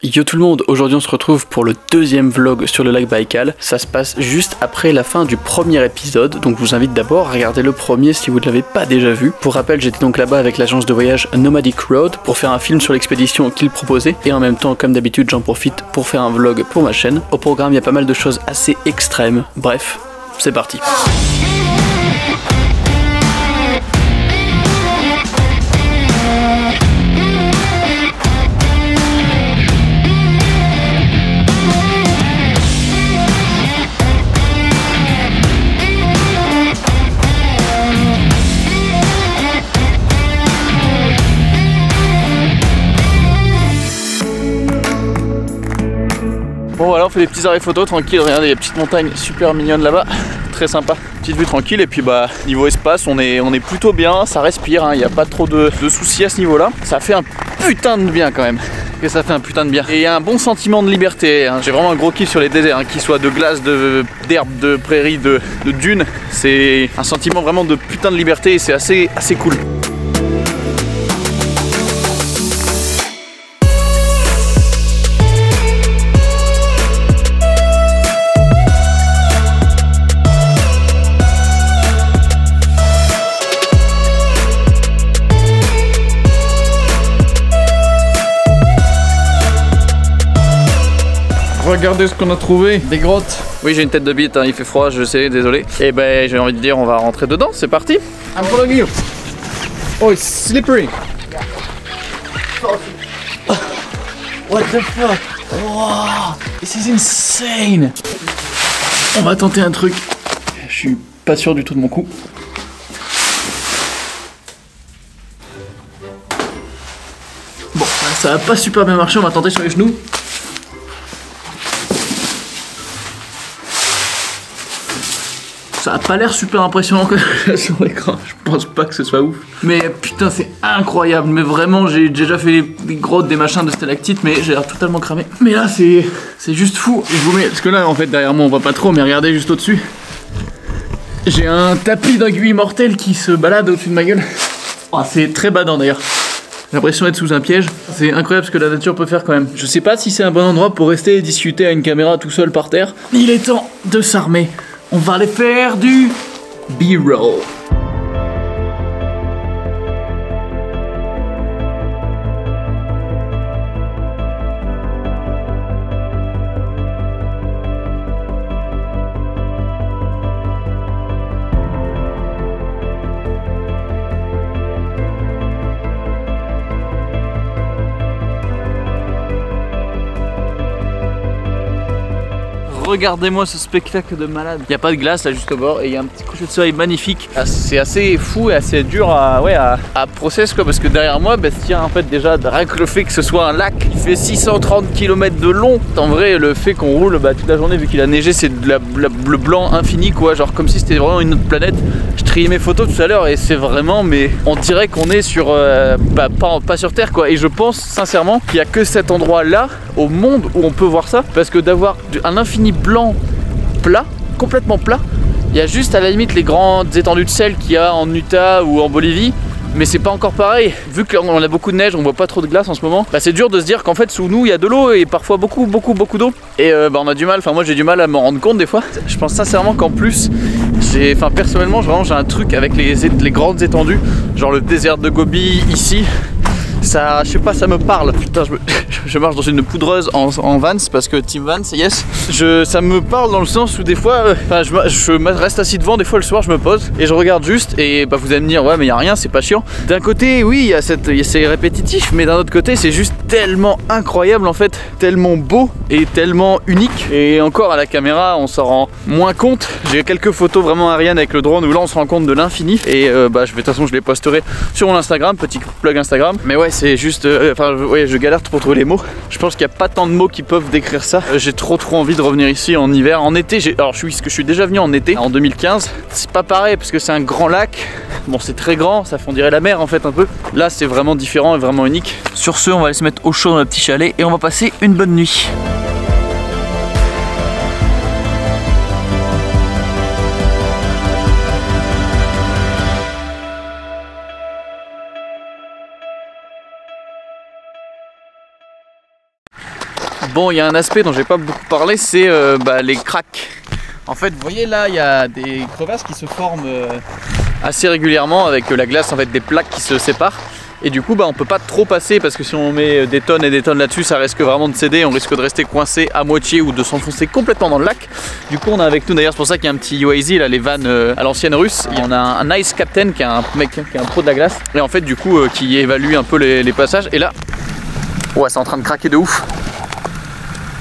Yo tout le monde, aujourd'hui on se retrouve pour le deuxième vlog sur le lac Baïkal. Ça se passe juste après la fin du premier épisode, donc je vous invite d'abord à regarder le premier si vous ne l'avez pas déjà vu. Pour rappel, j'étais donc là-bas avec l'agence de voyage Nomadic Road pour faire un film sur l'expédition qu'ils proposaient, et en même temps, comme d'habitude, j'en profite pour faire un vlog pour ma chaîne. Au programme, il y a pas mal de choses assez extrêmes. Bref, c'est parti. Bon voilà, on fait des petits arrêts photos tranquilles, regardez, il y a une petite montagne super mignonne là-bas, très sympa, petite vue tranquille, et puis bah niveau espace on est plutôt bien, ça respire, il n'y a pas trop de soucis à ce niveau-là, ça fait un putain de bien quand même, que ça fait un putain de bien, et il y a un bon sentiment de liberté, hein. J'ai vraiment un gros kiff sur les déserts, hein, qu'ils soient de glace, d'herbe, de prairies, de dunes, c'est un sentiment vraiment de putain de liberté et c'est assez cool. Regardez ce qu'on a trouvé, des grottes. Oui, j'ai une tête de bite, hein, il fait froid, je sais, désolé. Et ben j'ai envie de dire, on va rentrer dedans, c'est parti. I'm following you. Oh, it's slippery. What the fuck? Wow, this is insane. On va tenter un truc. Je suis pas sûr du tout de mon coup. Bon, ça va pas super bien marcher, on va tenter sur les genoux. Ça a pas l'air super impressionnant sur l'écran, je pense pas que ce soit ouf. Mais putain, c'est incroyable, mais vraiment, j'ai déjà fait des grottes, des machins de stalactites, mais j'ai l'air totalement cramé. Mais là, c'est juste fou. Et je vous mets, parce que là, en fait, derrière moi, on voit pas trop, mais regardez juste au-dessus. J'ai un tapis d'aiguilles mortelles qui se balade au-dessus de ma gueule. Oh, c'est très badant d'ailleurs. J'ai l'impression d'être sous un piège. C'est incroyable ce que la nature peut faire quand même. Je sais pas si c'est un bon endroit pour rester et discuter à une caméra tout seul par terre. Il est temps de s'armer. On va aller faire du B-roll. Regardez-moi ce spectacle de malade. Il n'y a pas de glace là juste au bord et il y a un petit coucher de soleil magnifique. C'est assez fou et assez dur à process quoi, parce que derrière moi, bah, tiens, en fait déjà rien que le fait que ce soit un lac qui fait 630 km de long. En vrai, le fait qu'on roule toute la journée vu qu'il a neigé, c'est le blanc infini quoi, genre comme si c'était vraiment une autre planète. Je triais mes photos tout à l'heure et c'est vraiment, mais on dirait qu'on est sur pas sur Terre quoi. Et je pense sincèrement qu'il n'y a que cet endroit là au monde où on peut voir ça, parce que d'avoir un infini blanc plat, complètement plat, il y a juste à la limite les grandes étendues de sel qu'il y a en Utah ou en Bolivie, mais c'est pas encore pareil. Vu qu'on a beaucoup de neige, on voit pas trop de glace en ce moment, bah c'est dur de se dire qu'en fait sous nous il y a de l'eau et parfois beaucoup d'eau, et on a du mal, enfin moi j'ai du mal à m'en rendre compte des fois. Je pense sincèrement qu'en plus personnellement j'ai un truc avec les grandes étendues, genre le désert de Gobi ici. Ça, je sais pas, ça me parle. Putain, je marche dans une poudreuse en Vans parce que Team Vans, yes. Ça me parle dans le sens où des fois, je reste assis devant, des fois le soir je me pose et je regarde juste et bah vous allez me dire ouais mais y a rien, c'est pas chiant. D'un côté oui, c'est répétitif, mais d'un autre côté c'est juste tellement incroyable en fait, tellement beau et tellement unique. Et encore à la caméra on s'en rend moins compte. J'ai quelques photos vraiment aériennes avec le drone où là on se rend compte de l'infini et de toute façon je les posterai sur mon Instagram, petit plug Instagram. Mais ouais, c'est juste, ouais, je galère pour trouver les mots. Je pense qu'il n'y a pas tant de mots qui peuvent décrire ça. J'ai trop envie de revenir ici en hiver, en été. Alors je suis déjà venu en été, en 2015. C'est pas pareil parce que c'est un grand lac. Bon, c'est très grand, ça fait on dirait la mer en fait un peu. Là c'est vraiment différent et vraiment unique. Sur ce, on va aller se mettre au chaud dans le petit chalet et on va passer une bonne nuit. Bon, il y a un aspect dont j'ai pas beaucoup parlé, c'est les cracks. En fait, vous voyez là, il y a des crevasses qui se forment assez régulièrement avec la glace, en fait, des plaques qui se séparent. Et du coup, on peut pas trop passer parce que si on met des tonnes et des tonnes là-dessus, ça risque vraiment de céder. On risque de rester coincé à moitié ou de s'enfoncer complètement dans le lac. Du coup, on a avec nous, d'ailleurs, c'est pour ça qu'il y a un petit UAZ, là, les vannes à l'ancienne russe. Il y en a un Ice Captain qui est un mec qui est un pro de la glace. Et en fait, du coup, qui évalue un peu les passages. Et là, ouais, c'est en train de craquer de ouf.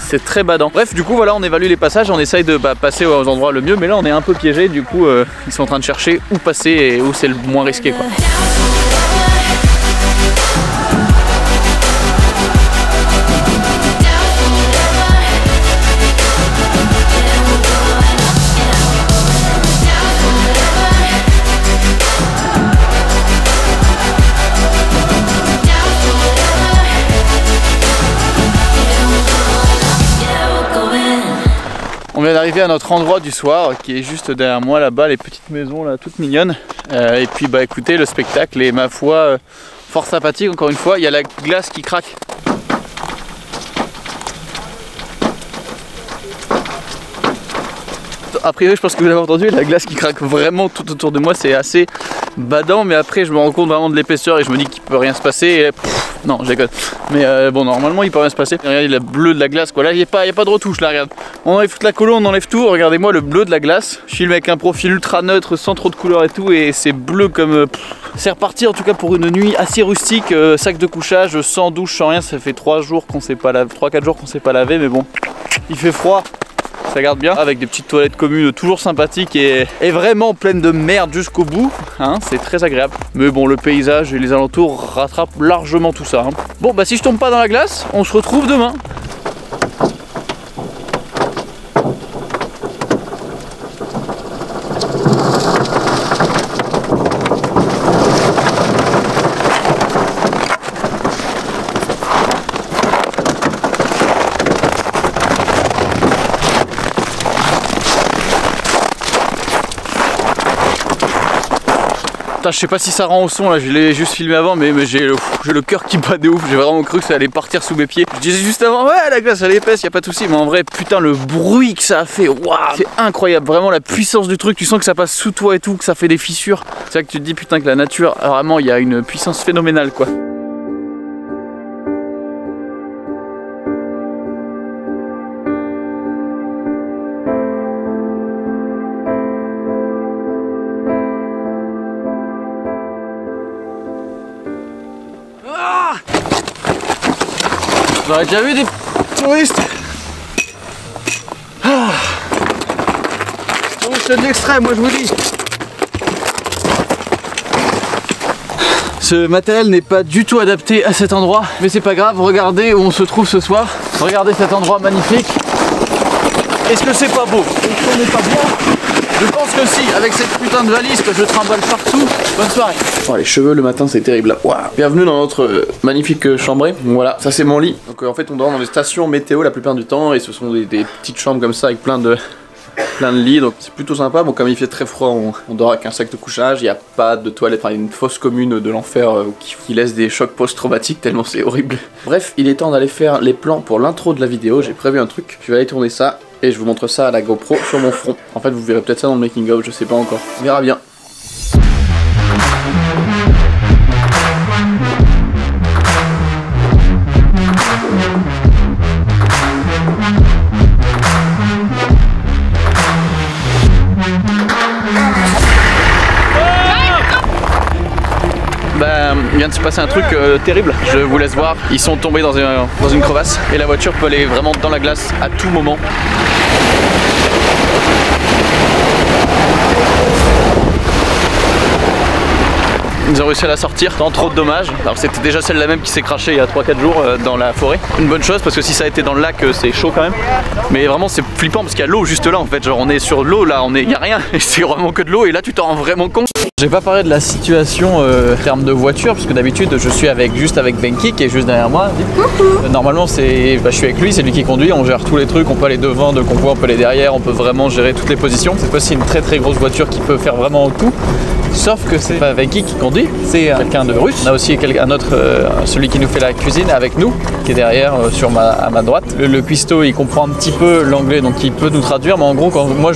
C'est très badant. Bref, du coup, voilà, on évalue les passages, on essaye de passer aux endroits le mieux. Mais là, on est un peu piégé. Du coup, ils sont en train de chercher où passer et où c'est le moins risqué, quoi. On vient d'arriver à notre endroit du soir qui est juste derrière moi là-bas, les petites maisons là toutes mignonnes. Et puis écoutez, le spectacle est ma foi fort sympathique. Encore une fois, il y a la glace qui craque. A priori, je pense que vous l'avez entendu, la glace qui craque vraiment tout autour de moi, c'est assez badant, mais après je me rends compte vraiment de l'épaisseur et je me dis qu'il peut rien se passer et non, je déconne. Mais bon, normalement il peut rien se passer. Regardez le bleu de la glace, quoi. Là, il n'y a pas de retouche, là, regarde. On enlève toute la colo, on enlève tout. Regardez-moi le bleu de la glace. Je filme avec un profil ultra neutre, sans trop de couleurs et tout, et c'est bleu comme... C'est reparti en tout cas pour une nuit assez rustique, sac de couchage, sans douche, sans rien. Ça fait 3-4 jours qu'on s'est pas lavé, mais bon, il fait froid. Ça garde bien, avec des petites toilettes communes toujours sympathiques et vraiment pleines de merde jusqu'au bout, hein, c'est très agréable. Mais bon, le paysage et les alentours rattrapent largement tout ça, hein. Bon, si je tombe pas dans la glace, on se retrouve demain. Je sais pas si ça rend au son là, je l'ai juste filmé avant, mais j'ai le cœur qui bat de ouf. J'ai vraiment cru que ça allait partir sous mes pieds. Je disais juste avant, ouais, la glace elle est épaisse, y a pas de souci, mais en vrai, putain, le bruit que ça a fait, waouh, c'est incroyable. Vraiment la puissance du truc, tu sens que ça passe sous toi et tout, que ça fait des fissures. C'est là que tu te dis, putain, que la nature, vraiment, il y a une puissance phénoménale, quoi. Vous aurez déjà vu des touristes touristes de l'extrême, moi je vous dis. Ce matériel n'est pas du tout adapté à cet endroit, mais c'est pas grave, regardez où on se trouve ce soir. Regardez cet endroit magnifique. Est-ce que c'est pas beau? Est-ce qu'on n'est pas bien? Je pense que si, avec cette putain de valise que je trimballe partout. Bonne soirée. Oh, les cheveux le matin, c'est terrible. Wow. Bienvenue dans notre magnifique chambrée. Voilà, ça c'est mon lit. Donc en fait, on dort dans des stations météo la plupart du temps et ce sont des petites chambres comme ça avec plein de lits. Donc c'est plutôt sympa. Bon, comme il fait très froid, on dort avec un sac de couchage. Il n'y a pas de toilette, enfin une fosse commune de l'enfer qui laisse des chocs post-traumatiques tellement c'est horrible. Bref, il est temps d'aller faire les plans pour l'intro de la vidéo. J'ai prévu un truc. Je vais aller tourner ça. Et je vous montre ça à la GoPro sur mon front. En fait, vous verrez peut-être ça dans le making of, je sais pas encore. On verra bien. Il vient de se passer un truc terrible, je vous laisse voir. Ils sont tombés dans une crevasse et la voiture peut aller vraiment dans la glace à tout moment. Ils ont réussi à la sortir sans trop de dommages. Alors c'était déjà celle-là même qui s'est crachée il y a 3-4 jours dans la forêt. Une bonne chose parce que si ça a été dans le lac c'est chaud quand même. Mais vraiment c'est flippant parce qu'il y a l'eau juste là en fait. Genre on est sur l'eau là, il n'y a rien et c'est vraiment que de l'eau et là tu t'en rends vraiment compte. J'ai pas parlé de la situation en termes de voiture parce que d'habitude je suis juste avec Benki qui est juste derrière moi. Normalement je suis avec lui, c'est lui qui conduit, on gère tous les trucs, on peut aller devant de convoi, on peut aller derrière, on peut vraiment gérer toutes les positions. C'est aussi une très très grosse voiture qui peut faire vraiment tout. Sauf que c'est pas Venki qui conduit, c'est quelqu'un de russe. On a aussi un autre, celui qui nous fait la cuisine avec nous, qui est derrière à ma droite. Le cuistot, il comprend un petit peu l'anglais, donc il peut nous traduire. Mais en gros, quand moi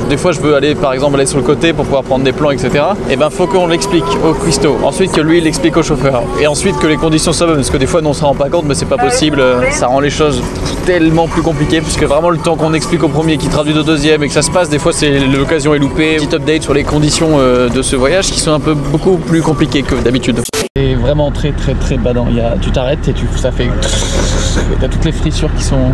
des fois je veux aller par exemple aller sur le côté pour pouvoir prendre des plans, etc. Et ben faut qu'on l'explique au cuistot. Ensuite que lui il l'explique au chauffeur. Et ensuite que les conditions soient bonnes, parce que des fois nous on s'en rend pas compte, mais c'est pas possible. Ça rend les choses tellement plus compliquées, puisque vraiment le temps qu'on explique au premier, qui traduit au deuxième, et que ça se passe, des fois c'est l'occasion est loupée. Petit update sur les conditions de ce voyage qui sont un peu beaucoup plus compliquées que d'habitude. C'est vraiment très badant. Tu t'arrêtes et ça fait. T'as toutes les frissures qui sont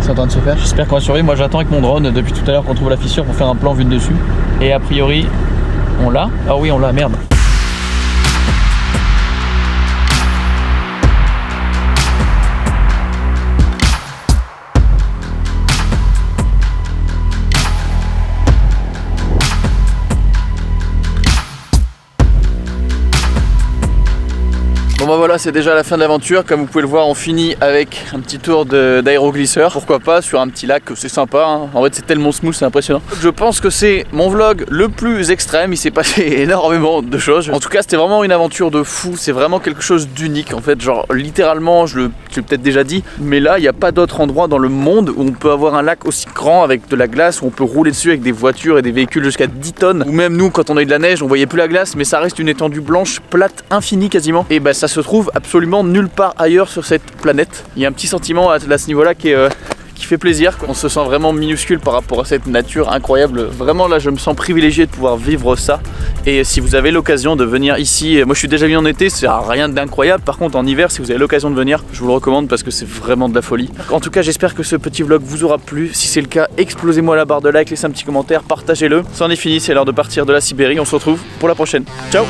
en train de se faire. J'espère qu'on va survivre. Moi j'attends avec mon drone depuis tout à l'heure qu'on trouve la fissure pour faire un plan vu de dessus. Et a priori, on l'a. Ah oui, on l'a, merde. Bon bah voilà, c'est déjà la fin de l'aventure. Comme vous pouvez le voir, on finit avec un petit tour d'aéroglisseur. Pourquoi pas sur un petit lac, c'est sympa hein. En fait c'est tellement smooth, c'est impressionnant. Je pense que c'est mon vlog le plus extrême. Il s'est passé énormément de choses. En tout cas c'était vraiment une aventure de fou. C'est vraiment quelque chose d'unique en fait. Genre littéralement, je l'ai peut-être déjà dit, mais là il n'y a pas d'autre endroit dans le monde où on peut avoir un lac aussi grand avec de la glace, où on peut rouler dessus avec des voitures et des véhicules jusqu'à 10 tonnes. Ou même nous quand on a eu de la neige, on voyait plus la glace, mais ça reste une étendue blanche, plate, infinie quasiment. Et bah ça se trouve absolument nulle part ailleurs sur cette planète. Il y a un petit sentiment à ce niveau-là qui fait plaisir. On se sent vraiment minuscule par rapport à cette nature incroyable. Vraiment là je me sens privilégié de pouvoir vivre ça. Et si vous avez l'occasion de venir ici, moi je suis déjà venu en été, c'est rien d'incroyable. Par contre en hiver, si vous avez l'occasion de venir, je vous le recommande parce que c'est vraiment de la folie. En tout cas j'espère que ce petit vlog vous aura plu. Si c'est le cas, explosez-moi la barre de like, laissez un petit commentaire, partagez-le. C'en est fini, c'est l'heure de partir de la Sibérie. On se retrouve pour la prochaine. Ciao.